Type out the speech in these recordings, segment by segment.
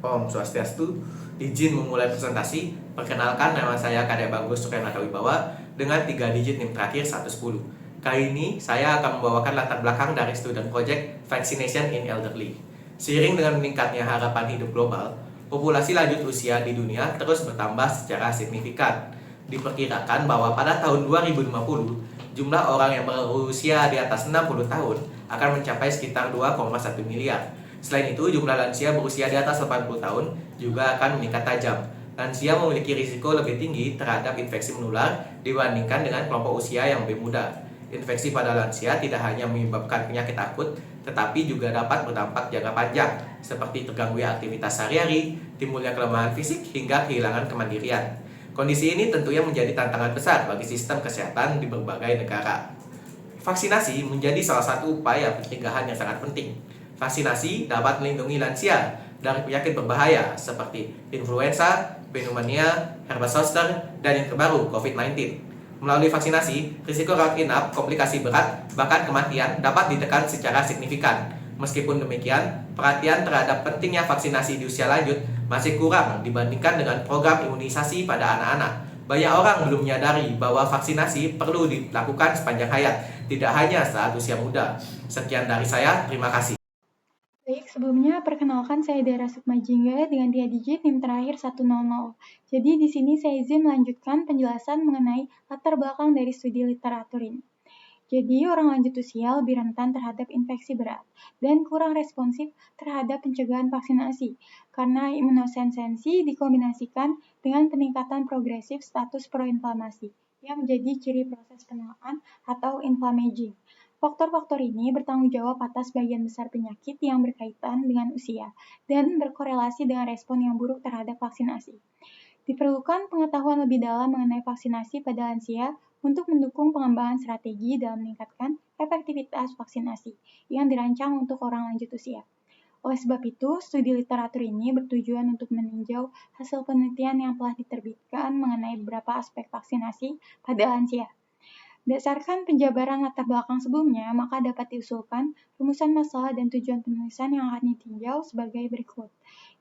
Om Swastiastu, izin memulai presentasi. Perkenalkan, nama saya Kadek Bagus Sukarnata Wibawa dengan 3 digit NIM terakhir 110. Kali ini saya akan membawakan latar belakang dari student project Vaccination in Elderly. Seiring dengan meningkatnya harapan hidup global, populasi lanjut usia di dunia terus bertambah secara signifikan. Diperkirakan bahwa pada tahun 2050, jumlah orang yang berusia di atas 60 tahun akan mencapai sekitar 2,1 miliar. Selain itu, jumlah lansia berusia di atas 80 tahun juga akan meningkat tajam. Lansia memiliki risiko lebih tinggi terhadap infeksi menular dibandingkan dengan kelompok usia yang lebih muda. Infeksi pada lansia tidak hanya menyebabkan penyakit akut, tetapi juga dapat berdampak jangka panjang, seperti terganggunya aktivitas sehari-hari, timbulnya kelemahan fisik, hingga kehilangan kemandirian. Kondisi ini tentunya menjadi tantangan besar bagi sistem kesehatan di berbagai negara. Vaksinasi menjadi salah satu upaya pencegahan yang sangat penting. Vaksinasi dapat melindungi lansia dari penyakit berbahaya seperti influenza, pneumonia, herpes zoster, dan yang terbaru COVID-19. Melalui vaksinasi, risiko rawat inap, komplikasi berat, bahkan kematian dapat ditekan secara signifikan. Meskipun demikian, perhatian terhadap pentingnya vaksinasi di usia lanjut masih kurang dibandingkan dengan program imunisasi pada anak-anak. Banyak orang belum menyadari bahwa vaksinasi perlu dilakukan sepanjang hayat, tidak hanya saat usia muda. Sekian dari saya, terima kasih. Baik, sebelumnya perkenalkan saya Dara Sukmajingga dengan 3 digit NIM terakhir 100. Jadi di sini saya izin melanjutkan penjelasan mengenai latar belakang dari studi literatur ini. Jadi orang lanjut usia lebih rentan terhadap infeksi berat dan kurang responsif terhadap pencegahan vaksinasi karena imunosensensi dikombinasikan dengan peningkatan progresif status proinflamasi yang menjadi ciri proses penuaan atau inflammaging. Faktor-faktor ini bertanggung jawab atas bagian besar penyakit yang berkaitan dengan usia dan berkorelasi dengan respon yang buruk terhadap vaksinasi. Diperlukan pengetahuan lebih dalam mengenai vaksinasi pada lansia untuk mendukung pengembangan strategi dalam meningkatkan efektivitas vaksinasi yang dirancang untuk orang lanjut usia. Oleh sebab itu, studi literatur ini bertujuan untuk meninjau hasil penelitian yang telah diterbitkan mengenai beberapa aspek vaksinasi pada lansia. Berdasarkan penjabaran latar belakang sebelumnya, maka dapat diusulkan rumusan masalah dan tujuan penulisan yang akan ditinjau sebagai berikut.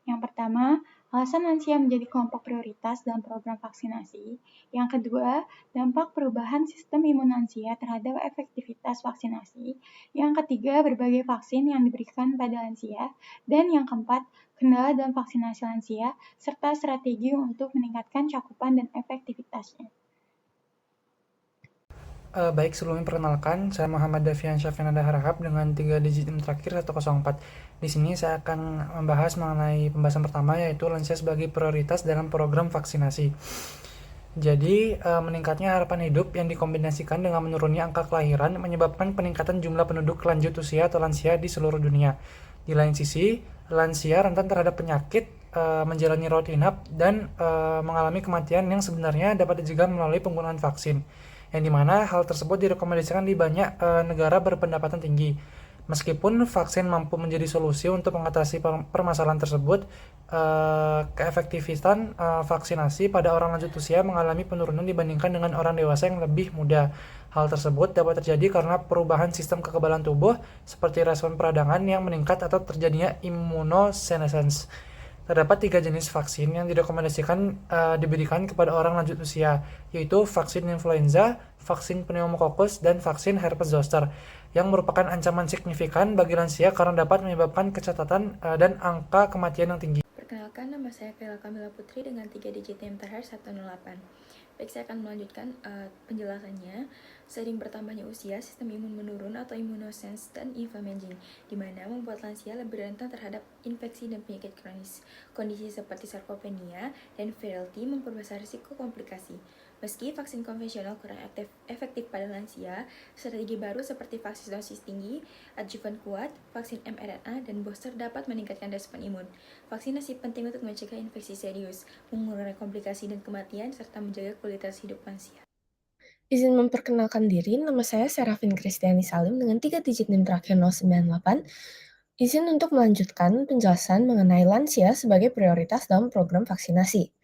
Yang pertama, alasan lansia menjadi kelompok prioritas dalam program vaksinasi. Yang kedua, dampak perubahan sistem imun lansia terhadap efektivitas vaksinasi. Yang ketiga, berbagai vaksin yang diberikan pada lansia. Dan yang keempat, kendala dalam vaksinasi lansia, serta strategi untuk meningkatkan cakupan dan efektivitasnya. Baik, sebelumnya perkenalkan, saya Muhammad Dafian Syafinanda Harahap dengan 3 digit NIM terakhir 104. Di sini saya akan membahas mengenai pembahasan pertama, yaitu lansia sebagai prioritas dalam program vaksinasi. Jadi, meningkatnya harapan hidup yang dikombinasikan dengan menurunnya angka kelahiran menyebabkan peningkatan jumlah penduduk lanjut usia atau lansia di seluruh dunia. Di lain sisi, lansia rentan terhadap penyakit, menjalani rawat inap, dan mengalami kematian yang sebenarnya dapat dicegah melalui penggunaan vaksin, yang dimana hal tersebut direkomendasikan di banyak negara berpendapatan tinggi. Meskipun vaksin mampu menjadi solusi untuk mengatasi permasalahan tersebut, keefektifan vaksinasi pada orang lanjut usia mengalami penurunan dibandingkan dengan orang dewasa yang lebih muda. Hal tersebut dapat terjadi karena perubahan sistem kekebalan tubuh seperti respon peradangan yang meningkat atau terjadinya immunosenescence. Terdapat 3 jenis vaksin yang direkomendasikan diberikan kepada orang lanjut usia, yaitu vaksin influenza, vaksin pneumococcus, dan vaksin herpes zoster, yang merupakan ancaman signifikan bagi lansia karena dapat menyebabkan kecacatan dan angka kematian yang tinggi. Perkenalkan, nama saya Kayla Kamila Putri dengan 3 digit NIM terakhir 108. Baik, saya akan melanjutkan penjelasannya. Seiring bertambahnya usia, sistem imun menurun atau immunosense dan inflammaging, di mana membuat lansia lebih rentan terhadap infeksi dan penyakit kronis. Kondisi seperti sarkopenia dan virility memperbesar risiko komplikasi. Meski vaksin konvensional kurang efektif pada lansia, strategi baru seperti vaksin dosis tinggi, adjuvan kuat, vaksin mRNA, dan booster dapat meningkatkan respon imun. Vaksinasi penting untuk mencegah infeksi serius, mengurangi komplikasi dan kematian, serta menjaga kualitas hidup lansia. Izin memperkenalkan diri, nama saya Serafin Kristiani Salim dengan 3 digit NIM terakhir 098. Izin untuk melanjutkan penjelasan mengenai lansia sebagai prioritas dalam program vaksinasi.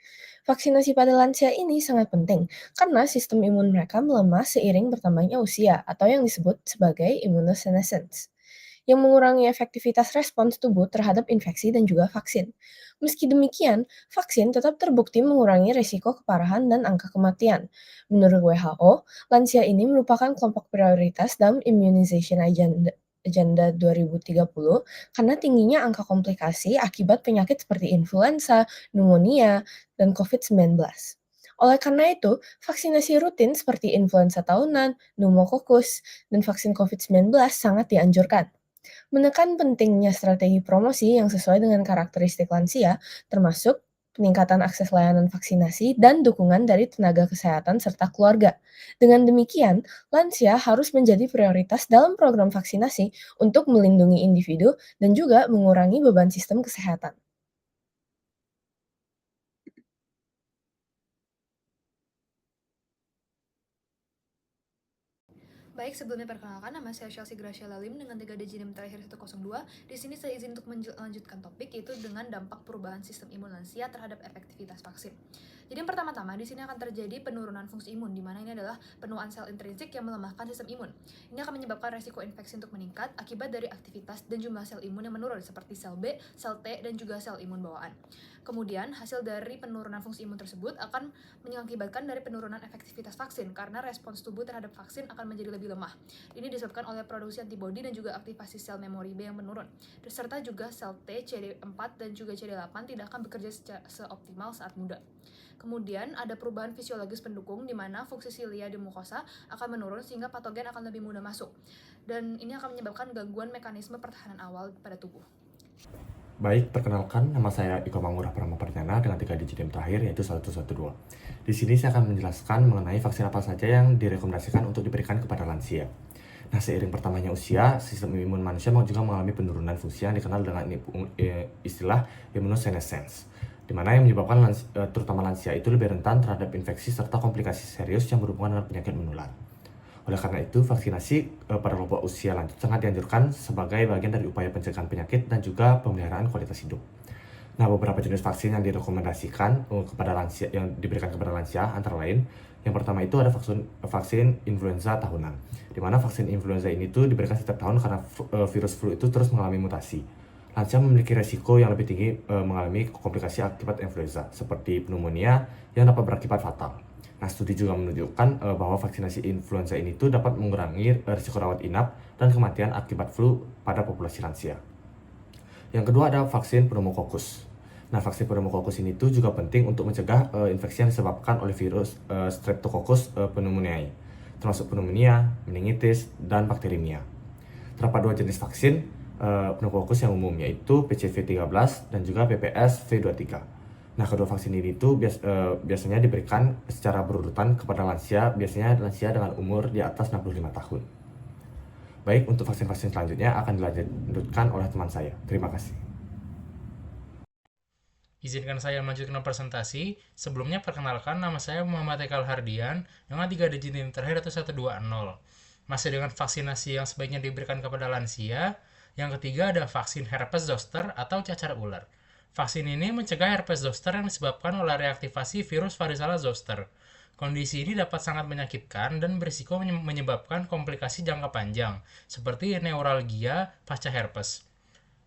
Vaksinasi pada lansia ini sangat penting karena sistem imun mereka melemah seiring bertambahnya usia atau yang disebut sebagai immunosenescence. yang mengurangi efektivitas respons tubuh terhadap infeksi dan juga vaksin. Meski demikian, vaksin tetap terbukti mengurangi risiko keparahan dan angka kematian. Menurut WHO, lansia ini merupakan kelompok prioritas dalam Immunization Agenda 2030 karena tingginya angka komplikasi akibat penyakit seperti influenza, pneumonia, dan COVID-19. Oleh karena itu, vaksinasi rutin seperti influenza tahunan, pneumokokus, dan vaksin COVID-19 sangat dianjurkan. Menekan pentingnya strategi promosi yang sesuai dengan karakteristik lansia, termasuk peningkatan akses layanan vaksinasi dan dukungan dari tenaga kesehatan serta keluarga. Dengan demikian, lansia harus menjadi prioritas dalam program vaksinasi untuk melindungi individu dan juga mengurangi beban sistem kesehatan. Baik, sebelumnya perkenalkan, nama saya Chelsea Gracia Lalim dengan 3 digit NIM terakhir 102. Di sini saya izin untuk melanjutkan topik, yaitu dengan dampak perubahan sistem imun lansia terhadap efektivitas vaksin. Jadi yang pertama-tama, di sini akan terjadi penurunan fungsi imun, di mana ini adalah penuaan sel intrinsik yang melemahkan sistem imun. Ini akan menyebabkan resiko infeksi untuk meningkat akibat dari aktivitas dan jumlah sel imun yang menurun, seperti sel B, sel T, dan juga sel imun bawaan. Kemudian, hasil dari penurunan fungsi imun tersebut akan mengakibatkan dari penurunan efektivitas vaksin, karena respons tubuh terhadap vaksin akan menjadi lebih lemah. Ini disebabkan oleh produksi antibodi dan juga aktivasi sel memori B yang menurun. Serta juga sel T, CD4, dan juga CD8 tidak akan bekerja seoptimal saat muda. Kemudian ada perubahan fisiologis pendukung di mana fungsi silia di mukosa akan menurun sehingga patogen akan lebih mudah masuk. Dan ini akan menyebabkan gangguan mekanisme pertahanan awal pada tubuh. Baik, perkenalkan, nama saya Iko Mangurah Pramopardana dengan 3 digit NIM terakhir yaitu 112. Di sini saya akan menjelaskan mengenai vaksin apa saja yang direkomendasikan untuk diberikan kepada lansia. Nah, seiring bertambahnya usia, sistem imun manusia juga mengalami penurunan fungsi yang dikenal dengan istilah immunosenescence, di mana yang menyebabkan terutama lansia itu lebih rentan terhadap infeksi serta komplikasi serius yang berhubungan dengan penyakit menular. Oleh karena itu, vaksinasi pada kelompok usia lanjut sangat dianjurkan sebagai bagian dari upaya pencegahan penyakit dan juga pemeliharaan kualitas hidup. Nah, beberapa jenis vaksin yang direkomendasikan kepada lansia yang diberikan kepada lansia antara lain, yang pertama itu ada vaksin influenza tahunan, di mana vaksin influenza ini tuh diberikan setiap tahun karena virus flu itu terus mengalami mutasi. Lansia memiliki resiko yang lebih tinggi mengalami komplikasi akibat influenza, seperti pneumonia yang dapat berakibat fatal. Nah, studi juga menunjukkan bahwa vaksinasi influenza ini tuh dapat mengurangi risiko rawat inap dan kematian akibat flu pada populasi lansia. Yang kedua ada vaksin pneumokokus. Nah, vaksin pneumokokus ini tuh juga penting untuk mencegah infeksi yang disebabkan oleh virus Streptococcus pneumoniae, termasuk pneumonia, meningitis, dan bakterimia. Terdapat 2 jenis vaksin pneumokokus yang umum, yaitu PCV13 dan juga PPS V23. Nah, kedua vaksin ini tuh biasanya diberikan secara berurutan kepada lansia, biasanya lansia dengan umur di atas 65 tahun. Baik, untuk vaksin-vaksin selanjutnya akan dilanjutkan oleh teman saya. Terima kasih. Izinkan saya melanjutkan presentasi. Sebelumnya perkenalkan, nama saya Muhammad Ekal Hardian dengan 3 digit NIM terakhir atau 120. Masih dengan vaksinasi yang sebaiknya diberikan kepada lansia. Yang ketiga ada vaksin herpes zoster atau cacar ular. Vaksin ini mencegah herpes zoster yang disebabkan oleh reaktivasi virus varicella zoster. Kondisi ini dapat sangat menyakitkan dan berisiko menyebabkan komplikasi jangka panjang, seperti neuralgia pasca herpes.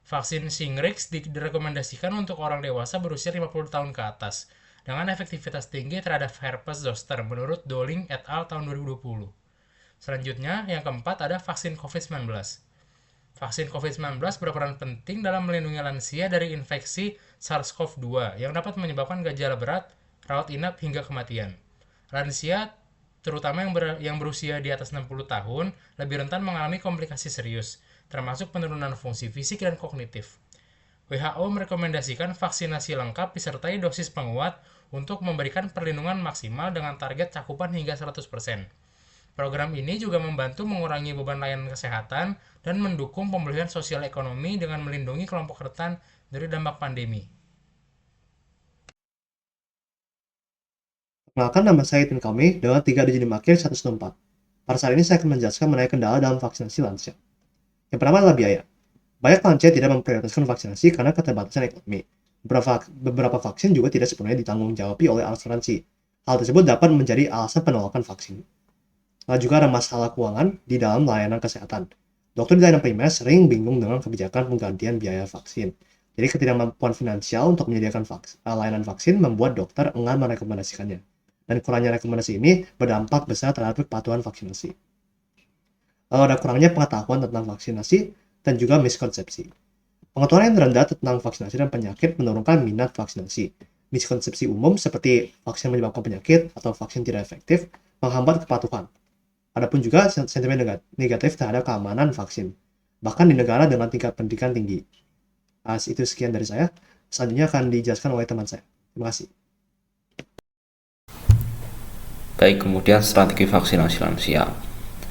Vaksin Shingrix direkomendasikan untuk orang dewasa berusia 50 tahun ke atas, dengan efektivitas tinggi terhadap herpes zoster menurut Dowling et al. Tahun 2020. Selanjutnya, yang keempat ada vaksin COVID-19. Vaksin COVID-19 berperan penting dalam melindungi lansia dari infeksi SARS-CoV-2 yang dapat menyebabkan gejala berat, rawat inap, hingga kematian. Lansia, terutama yang berusia di atas 60 tahun, lebih rentan mengalami komplikasi serius, termasuk penurunan fungsi fisik dan kognitif. WHO merekomendasikan vaksinasi lengkap disertai dosis penguat untuk memberikan perlindungan maksimal dengan target cakupan hingga 100%. Program ini juga membantu mengurangi beban layanan kesehatan dan mendukung pemulihan sosial ekonomi dengan melindungi kelompok rentan dari dampak pandemi. Perkenalkan, nama saya Tin Kami dengan 3 digit NIM akhir 114. Pada saat ini saya akan menjelaskan mengenai kendala dalam vaksinasi lansia. Yang pertama adalah biaya. Banyak lansia tidak memprioritaskan vaksinasi karena keterbatasan ekonomi. Beberapa vaksin juga tidak sepenuhnya ditanggung-jawabi oleh asuransi. Hal tersebut dapat menjadi alasan penolakan vaksin. Lalu juga ada masalah keuangan di dalam layanan kesehatan. Dokter di layanan primer sering bingung dengan kebijakan penggantian biaya vaksin. Jadi ketidakmampuan finansial untuk menyediakan layanan vaksin membuat dokter enggan merekomendasikannya. Dan kurangnya rekomendasi ini berdampak besar terhadap kepatuhan vaksinasi. Lalu ada kurangnya pengetahuan tentang vaksinasi dan juga miskonsepsi. Pengetahuan yang rendah tentang vaksinasi dan penyakit menurunkan minat vaksinasi. Miskonsepsi umum seperti vaksin menyebabkan penyakit atau vaksin tidak efektif menghambat kepatuhan. Adapun juga sentimen negatif terhadap keamanan vaksin, bahkan di negara dengan tingkat pendidikan tinggi. Itu sekian dari saya. Selanjutnya akan dijelaskan oleh teman saya. Terima kasih. Baik, kemudian strategi vaksinasi lansia.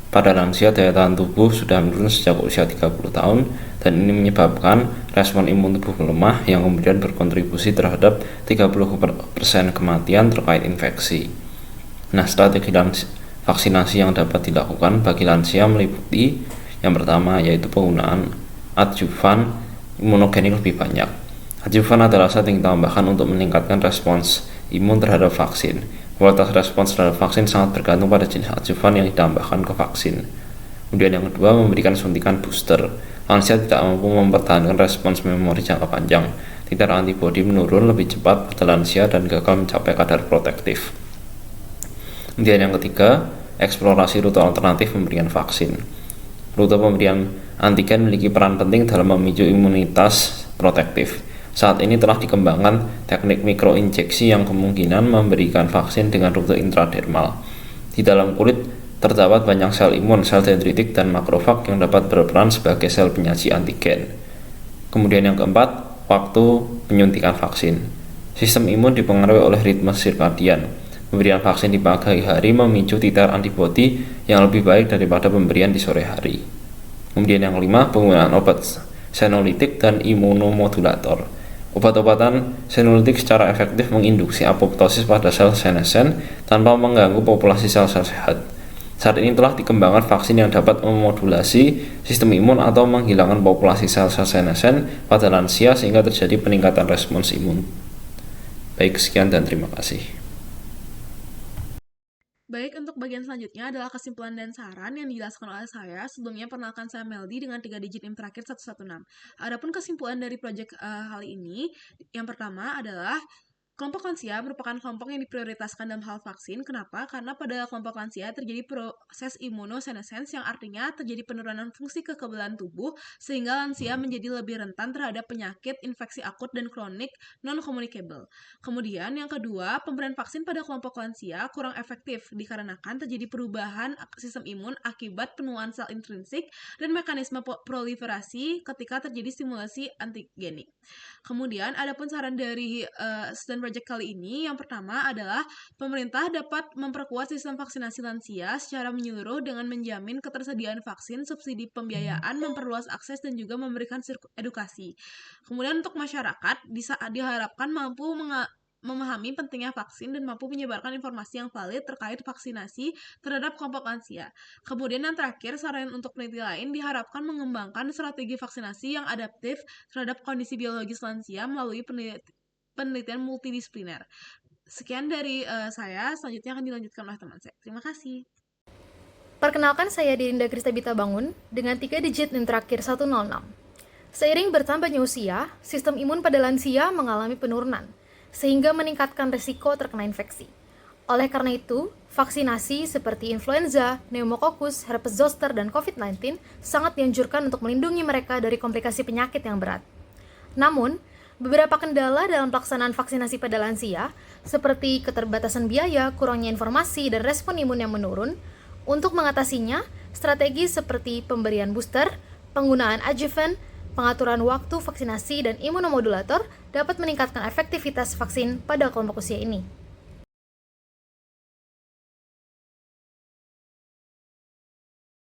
Pada lansia, daya tahan tubuh sudah menurun sejak usia 30 tahun dan ini menyebabkan respon imun tubuh melemah yang kemudian berkontribusi terhadap 30% kematian terkait infeksi. Nah, strategi vaksinasi yang dapat dilakukan bagi lansia meliputi yang pertama yaitu penggunaan adjuvan imunogenik lebih banyak. Adjuvan adalah zat yang ditambahkan untuk meningkatkan respons imun terhadap vaksin. Kualitas respons terhadap vaksin sangat bergantung pada jenis adjuvan yang ditambahkan ke vaksin. Kemudian yang kedua, memberikan suntikan booster. Lansia tidak mampu mempertahankan respons memori jangka panjang. Titer antibodi menurun lebih cepat pada lansia dan gagal mencapai kadar protektif. Kemudian yang ketiga, eksplorasi rute alternatif pemberian vaksin. Rute pemberian antigen memiliki peran penting dalam memicu imunitas protektif. Saat ini telah dikembangkan teknik mikroinjeksi yang kemungkinan memberikan vaksin dengan rute intradermal. Di dalam kulit terdapat banyak sel imun, sel dendritik, dan makrofag yang dapat berperan sebagai sel penyaji antigen. Kemudian yang keempat, waktu penyuntikan vaksin. Sistem imun dipengaruhi oleh ritme sirkadian. Pemberian vaksin di pagi hari memicu titer antibodi yang lebih baik daripada pemberian di sore hari. Kemudian yang kelima, penggunaan obat senolitik dan imunomodulator. Obat-obatan senolitik secara efektif menginduksi apoptosis pada sel senescen tanpa mengganggu populasi sel-sel sehat. Saat ini telah dikembangkan vaksin yang dapat memodulasi sistem imun atau menghilangkan populasi sel-sel senescen pada lansia sehingga terjadi peningkatan respons imun. Baik, sekian dan terima kasih. Baik, untuk bagian selanjutnya adalah kesimpulan dan saran yang dijelaskan oleh saya. Sebelumnya perkenalkan saya Meldi dengan 3 digit NIM terakhir 116. Adapun kesimpulan dari proyek kali ini, yang pertama adalah kelompok lansia merupakan kelompok yang diprioritaskan dalam hal vaksin. Kenapa? Karena pada kelompok lansia terjadi proses immunosenescence yang artinya terjadi penurunan fungsi kekebalan tubuh sehingga lansia menjadi lebih rentan terhadap penyakit, infeksi akut, dan kronik non-communicable. Kemudian yang kedua, pemberian vaksin pada kelompok lansia kurang efektif dikarenakan terjadi perubahan sistem imun akibat penuaan sel intrinsik dan mekanisme proliferasi ketika terjadi stimulasi antigenik. Kemudian adapun saran dari student project kali ini, yang pertama adalah pemerintah dapat memperkuat sistem vaksinasi lansia secara menyeluruh dengan menjamin ketersediaan vaksin, subsidi pembiayaan, memperluas akses, dan juga memberikan edukasi. Kemudian untuk masyarakat diharapkan mampu memahami pentingnya vaksin dan mampu menyebarkan informasi yang valid terkait vaksinasi terhadap kelompok lansia. Kemudian yang terakhir, saran untuk peneliti lain diharapkan mengembangkan strategi vaksinasi yang adaptif terhadap kondisi biologis lansia melalui penelitian multidisipliner. Sekian dari saya, selanjutnya akan dilanjutkan oleh teman saya. Terima kasih. Perkenalkan, saya Dirinda Kristabita Bangun dengan 3 digit NIM terakhir 106. Seiring bertambahnya usia, sistem imun pada lansia mengalami penurunan, sehingga meningkatkan risiko terkena infeksi. Oleh karena itu, vaksinasi seperti influenza, pneumokokus, herpes zoster, dan COVID-19 sangat dianjurkan untuk melindungi mereka dari komplikasi penyakit yang berat. Namun, beberapa kendala dalam pelaksanaan vaksinasi pada lansia, seperti keterbatasan biaya, kurangnya informasi, dan respon imun yang menurun. Untuk mengatasinya, strategi seperti pemberian booster, penggunaan adjuvan, pengaturan waktu vaksinasi, dan imunomodulator dapat meningkatkan efektivitas vaksin pada kelompok usia ini.